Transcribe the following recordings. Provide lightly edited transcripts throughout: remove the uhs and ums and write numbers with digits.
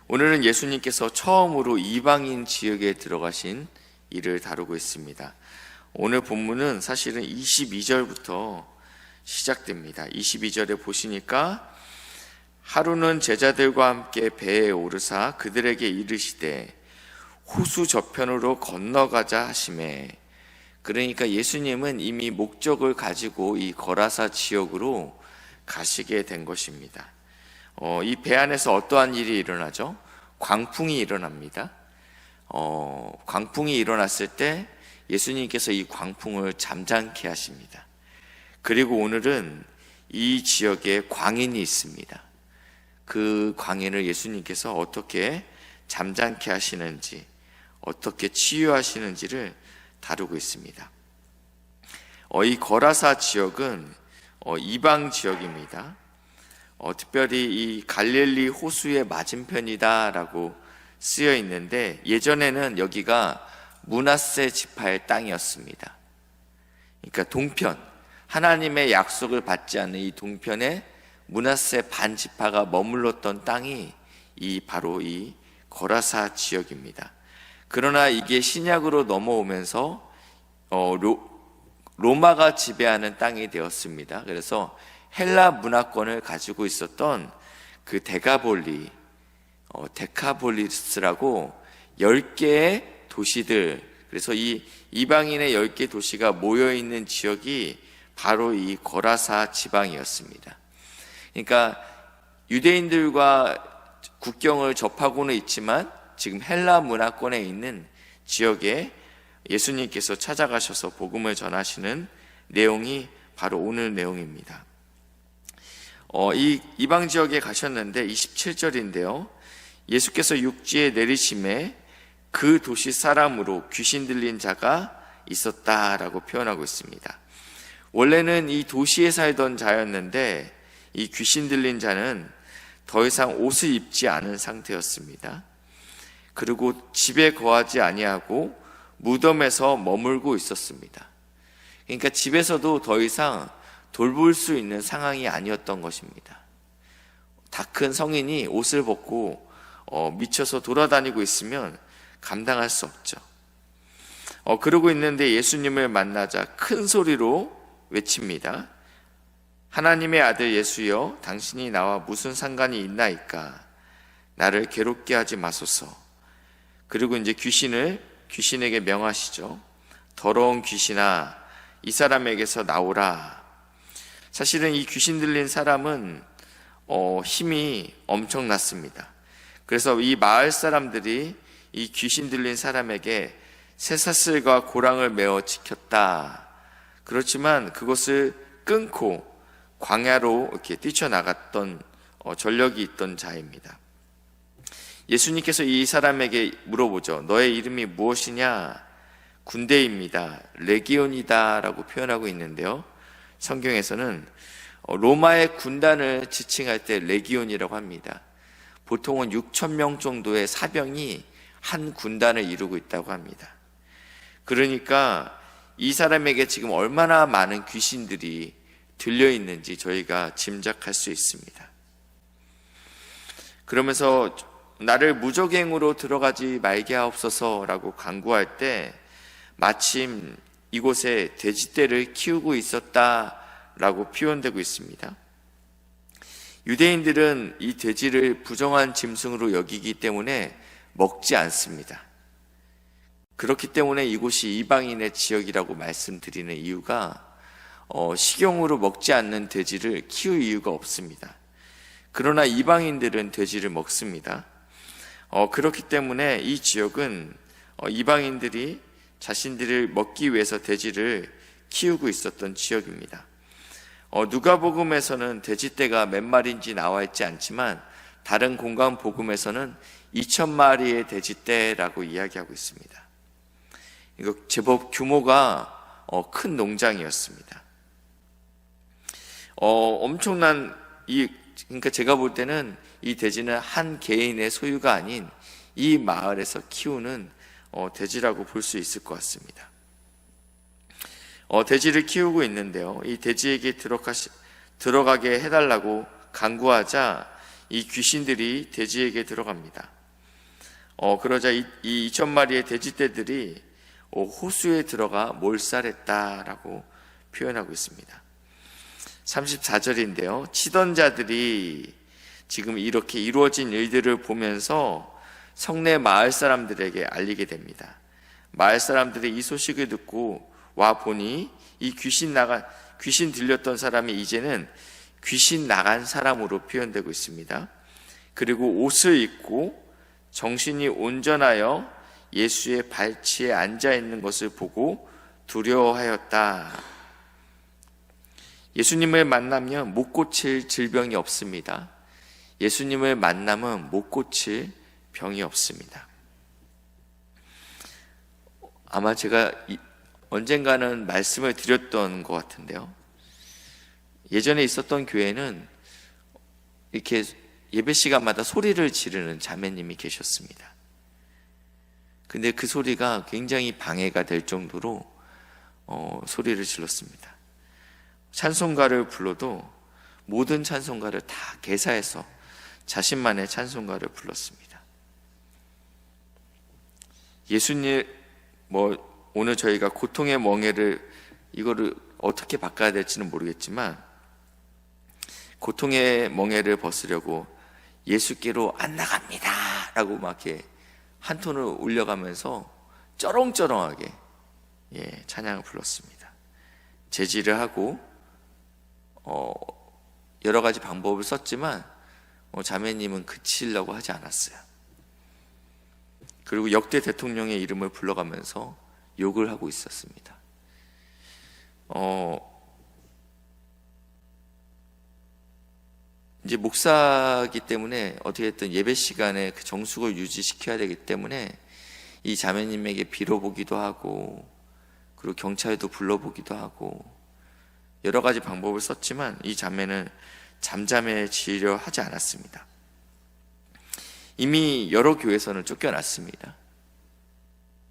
오늘은 예수님께서 처음으로 이방인 지역에 들어가신 일을 다루고 있습니다. 오늘 본문은 사실은 22절부터 시작됩니다. 22절에 보시니까 하루는 제자들과 함께 배에 오르사 그들에게 이르시되 호수 저편으로 건너가자 하시매, 그러니까 예수님은 이미 목적을 가지고 이 거라사 지역으로 가시게 된 것입니다. 이 배 안에서 어떠한 일이 일어나죠? 광풍이 일어납니다. 광풍이 일어났을 때 예수님께서 이 광풍을 잠잠케 하십니다. 그리고 오늘은 이 지역에 광인이 있습니다. 그 광인을 예수님께서 어떻게 잠잠케 하시는지, 어떻게 치유하시는지를 다루고 있습니다. 이 거라사 지역은 이방 지역입니다. 특별히 이 갈릴리 호수의 맞은편이다라고 쓰여 있는데, 예전에는 여기가 므낫세 지파의 땅이었습니다. 그러니까 동편, 하나님의 약속을 받지 않는 이 동편에 므낫세 반 지파가 머물렀던 땅이 바로 이 거라사 지역입니다. 그러나 이게 신약으로 넘어오면서 로마가 지배하는 땅이 되었습니다. 그래서 헬라 문화권을 가지고 있었던 그 데카폴리스라고 10개의 도시들, 그래서 이 이방인의 10개 도시가 모여있는 지역이 바로 이 거라사 지방이었습니다. 그러니까 유대인들과 국경을 접하고는 있지만 지금 헬라 문화권에 있는 지역에 예수님께서 찾아가셔서 복음을 전하시는 내용이 바로 오늘 내용입니다. 이 이방 지역에 가셨는데 27절인데요. 예수께서 육지에 내리심에 그 도시 사람으로 귀신 들린 자가 있었다라고 표현하고 있습니다. 원래는 이 도시에 살던 자였는데 이 귀신 들린 자는 더 이상 옷을 입지 않은 상태였습니다. 그리고 집에 거하지 아니하고 무덤에서 머물고 있었습니다. 그러니까 집에서도 더 이상 돌볼 수 있는 상황이 아니었던 것입니다. 다 큰 성인이 옷을 벗고 미쳐서 돌아다니고 있으면 감당할 수 없죠. 그러고 있는데 예수님을 만나자 큰 소리로 외칩니다. 하나님의 아들 예수여, 당신이 나와 무슨 상관이 있나이까? 나를 괴롭게 하지 마소서. 그리고 이제 귀신에게 명하시죠. 더러운 귀신아, 이 사람에게서 나오라. 사실은 이 귀신 들린 사람은 힘이 엄청났습니다. 그래서 이 마을 사람들이 이 귀신 들린 사람에게 쇠사슬과 고랑을 메어 지켰다. 그렇지만 그것을 끊고 광야로 이렇게 뛰쳐나갔던 전력이 있던 자입니다. 예수님께서 이 사람에게 물어보죠. 너의 이름이 무엇이냐? 군대입니다. 레기온이다 라고 표현하고 있는데요. 성경에서는 로마의 군단을 지칭할 때 레기온이라고 합니다. 보통은 6,000명 정도의 사병이 한 군단을 이루고 있다고 합니다. 그러니까 이 사람에게 지금 얼마나 많은 귀신들이 들려있는지 저희가 짐작할 수 있습니다. 그러면서 나를 무적행으로 들어가지 말게 하옵소서라고 간구할 때 마침 이곳에 돼지떼를 키우고 있었다라고 표현되고 있습니다. 유대인들은 이 돼지를 부정한 짐승으로 여기기 때문에 먹지 않습니다. 그렇기 때문에 이곳이 이방인의 지역이라고 말씀드리는 이유가 식용으로 먹지 않는 돼지를 키울 이유가 없습니다. 그러나 이방인들은 돼지를 먹습니다. 그렇기 때문에 이 지역은 이방인들이 자신들을 먹기 위해서 돼지를 키우고 있었던 지역입니다. 누가복음에서는 돼지떼가 몇 마리인지 나와 있지 않지만 다른 공간 복음에서는 2,000마리의 돼지떼라고 이야기하고 있습니다. 이거 제법 규모가 큰 농장이었습니다. 엄청난 그러니까 제가 볼 때는 이 돼지는 한 개인의 소유가 아닌 이 마을에서 키우는 돼지라고 볼 수 있을 것 같습니다. 돼지를 키우고 있는데요. 이 돼지에게 들어가게 해달라고 간구하자 이 귀신들이 돼지에게 들어갑니다. 그러자 이 2,000마리의 돼지떼들이 호수에 들어가 몰살했다라고 표현하고 있습니다. 34절인데요. 치던 자들이 지금 이렇게 이루어진 일들을 보면서 성내 마을 사람들에게 알리게 됩니다. 마을 사람들이 이 소식을 듣고 와 보니 이 귀신 들렸던 사람이 이제는 귀신 나간 사람으로 표현되고 있습니다. 그리고 옷을 입고 정신이 온전하여 예수의 발치에 앉아 있는 것을 보고 두려워하였다. 예수님을 만나면 못 고칠 질병이 없습니다. 예수님을 만나면 못 고칠 병이 없습니다. 아마 제가 언젠가는 말씀을 드렸던 것 같은데요. 예전에 있었던 교회는 이렇게 예배 시간마다 소리를 지르는 자매님이 계셨습니다. 근데 그 소리가 굉장히 방해가 될 정도로 소리를 질렀습니다. 찬송가를 불러도 모든 찬송가를 다 개사해서 자신만의 찬송가를 불렀습니다. 예수님, 오늘 저희가 고통의 멍에를 이거를 어떻게 바꿔야 될지는 모르겠지만 고통의 멍에를 벗으려고 예수께로 안 나갑니다 라고 막 이렇게 한 톤을 올려가면서 쩌렁쩌렁하게 찬양을 불렀습니다. 제지를 하고 여러 가지 방법을 썼지만 자매님은 그치려고 하지 않았어요. 그리고 역대 대통령의 이름을 불러가면서 욕을 하고 있었습니다. 이제 목사기 때문에 어떻게든 예배 시간에 그 정숙을 유지시켜야 되기 때문에 이 자매님에게 빌어보기도 하고 그리고 경찰도 불러보기도 하고 여러 가지 방법을 썼지만 이 자매는 잠잠해지려 하지 않았습니다. 이미 여러 교회에서는 쫓겨났습니다.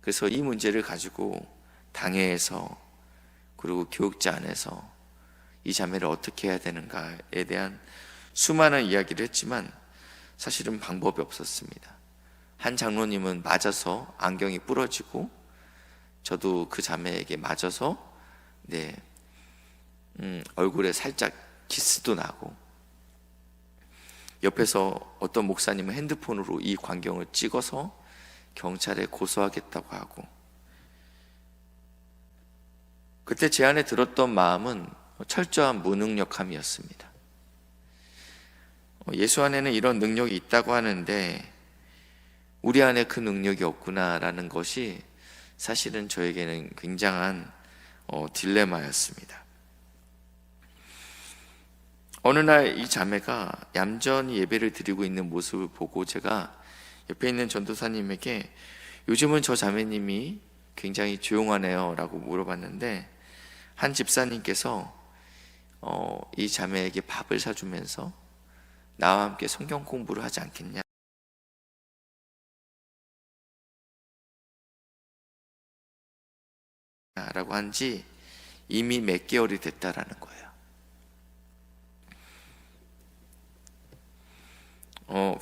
그래서 이 문제를 가지고 당회에서 그리고 교육자 안에서 이 자매를 어떻게 해야 되는가에 대한 수많은 이야기를 했지만 사실은 방법이 없었습니다. 한 장로님은 맞아서 안경이 부러지고 저도 그 자매에게 맞아서 얼굴에 살짝 기스도 나고 옆에서 어떤 목사님은 핸드폰으로 이 광경을 찍어서 경찰에 고소하겠다고 하고 그때 제 안에 들었던 마음은 철저한 무능력함이었습니다. 예수 안에는 이런 능력이 있다고 하는데 우리 안에 그 능력이 없구나라는 것이 사실은 저에게는 굉장한 딜레마였습니다. 어느 날 이 자매가 얌전히 예배를 드리고 있는 모습을 보고 제가 옆에 있는 전도사님에게 요즘은 저 자매님이 굉장히 조용하네요 라고 물어봤는데 한 집사님께서 이 자매에게 밥을 사주면서 나와 함께 성경 공부를 하지 않겠냐 라고 한 지 이미 몇 개월이 됐다라는 거예요.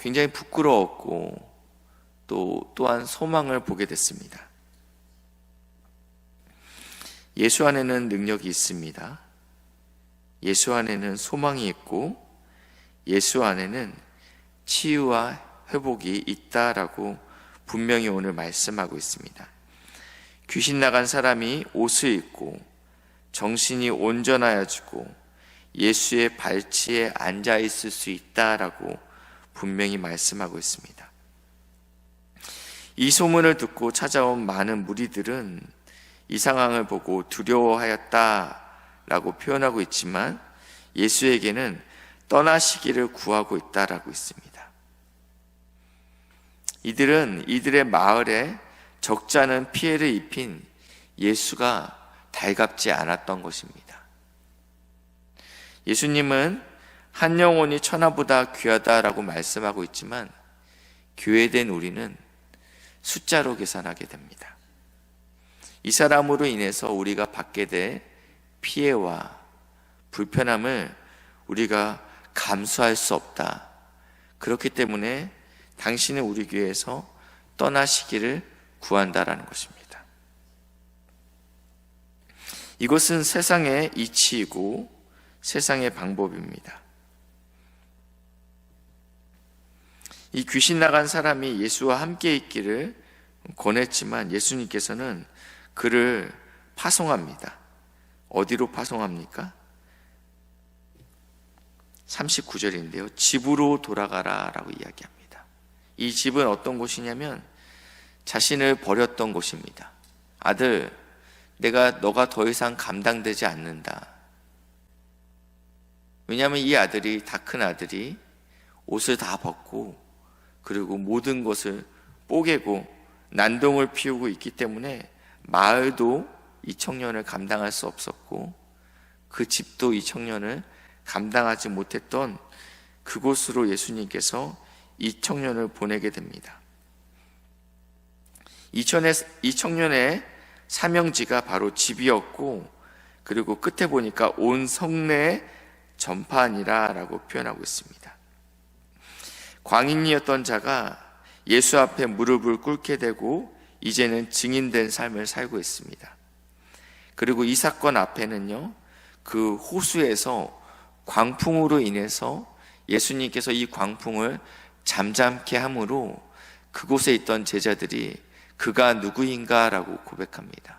굉장히 부끄러웠고 또한 소망을 보게 됐습니다. 예수 안에는 능력이 있습니다. 예수 안에는 소망이 있고 예수 안에는 치유와 회복이 있다라고 분명히 오늘 말씀하고 있습니다. 귀신 나간 사람이 옷을 입고 정신이 온전하여지고 예수의 발치에 앉아 있을 수 있다라고 분명히 말씀하고 있습니다. 이 소문을 듣고 찾아온 많은 무리들은 이 상황을 보고 두려워하였다라고 표현하고 있지만 예수에게는 떠나시기를 구하고 있다라고 있습니다. 이들은 이들의 마을에 적지 않은 피해를 입힌 예수가 달갑지 않았던 것입니다. 예수님은 한 영혼이 천하보다 귀하다라고 말씀하고 있지만 교회된 우리는 숫자로 계산하게 됩니다. 이 사람으로 인해서 우리가 받게 될 피해와 불편함을 우리가 감수할 수 없다. 그렇기 때문에 당신은 우리 교회에서 떠나시기를 구한다라는 것입니다. 이것은 세상의 이치이고 세상의 방법입니다. 이 귀신 나간 사람이 예수와 함께 있기를 권했지만 예수님께서는 그를 파송합니다. 어디로 파송합니까? 39절인데요. 집으로 돌아가라 라고 이야기합니다. 이 집은 어떤 곳이냐면 자신을 버렸던 곳입니다. 아들, 너가 더 이상 감당되지 않는다. 왜냐하면 이 아들이, 다 큰 아들이 옷을 다 벗고 그리고 모든 것을 뽀개고 난동을 피우고 있기 때문에 마을도 이 청년을 감당할 수 없었고 그 집도 이 청년을 감당하지 못했던 그곳으로 예수님께서 이 청년을 보내게 됩니다. 이 청년의 사명지가 바로 집이었고 그리고 끝에 보니까 온 성내에 전파하니라 라고 표현하고 있습니다. 광인이었던 자가 예수 앞에 무릎을 꿇게 되고 이제는 증인된 삶을 살고 있습니다. 그리고 이 사건 앞에는요, 그 호수에서 광풍으로 인해서 예수님께서 이 광풍을 잠잠케 함으로 그곳에 있던 제자들이 그가 누구인가 라고 고백합니다.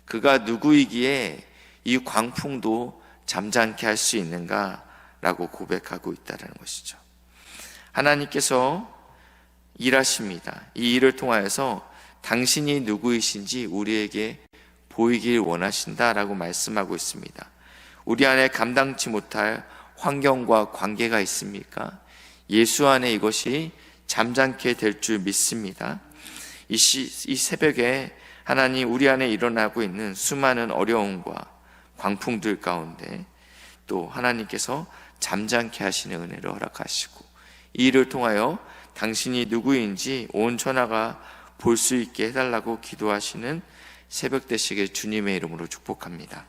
그가 누구이기에 이 광풍도 잠잠케 할 수 있는가 라고 고백하고 있다는 것이죠. 하나님께서 일하십니다. 이 일을 통하여서 당신이 누구이신지 우리에게 보이길 원하신다라고 말씀하고 있습니다. 우리 안에 감당치 못할 환경과 관계가 있습니까? 예수 안에 이것이 잠잠케 될 줄 믿습니다. 이 새벽에 하나님 우리 안에 일어나고 있는 수많은 어려움과 광풍들 가운데 또 하나님께서 잠잠케 하시는 은혜를 허락하시고 이 일을 통하여 당신이 누구인지 온 천하가 볼 수 있게 해달라고 기도하시는 새벽 되시길 주님의 이름으로 축복합니다.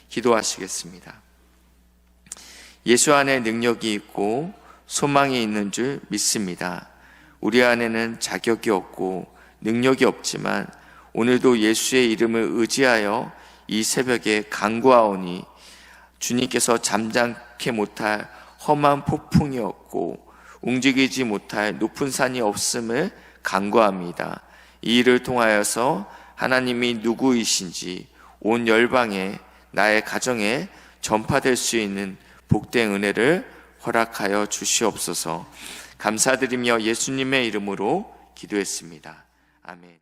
기도하시겠습니다. 예수 안에 능력이 있고 소망이 있는 줄 믿습니다. 우리 안에는 자격이 없고 능력이 없지만 오늘도 예수의 이름을 의지하여 이 새벽에 간구하오니 주님께서 잠잠케 못할 험한 폭풍이었고 움직이지 못할 높은 산이 없음을 간구합니다. 이 일을 통하여서 하나님이 누구이신지 온 열방에 나의 가정에 전파될 수 있는 복된 은혜를 허락하여 주시옵소서. 감사드리며 예수님의 이름으로 기도했습니다. 아멘.